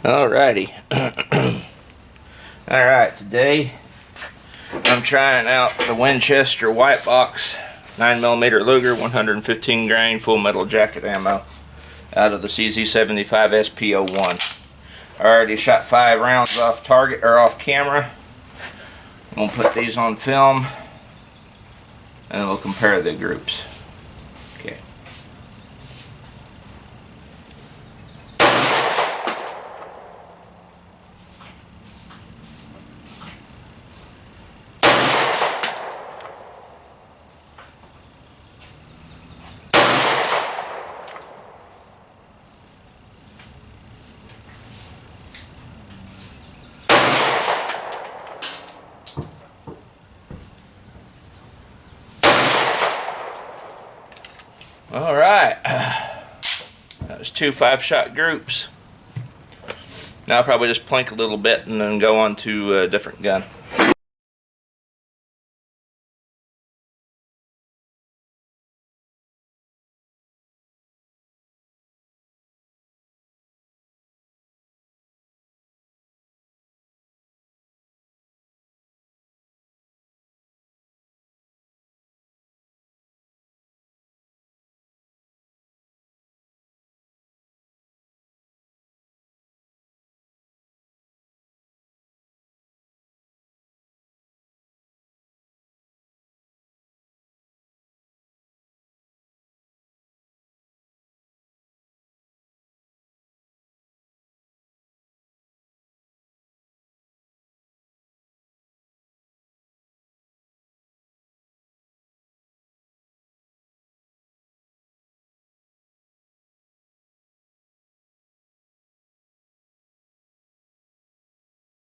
Alrighty. Alright, today I'm trying out the Winchester white box 9mm Luger 115 grain full metal jacket ammo out of the CZ75 SP-01. I already shot 5 rounds off target or off camera. I'm gonna put these on film and we'll compare the groups. Okay. Alright, that was 2 5-shot groups. Now I'll probably just plink a little bit and then go on to a different gun.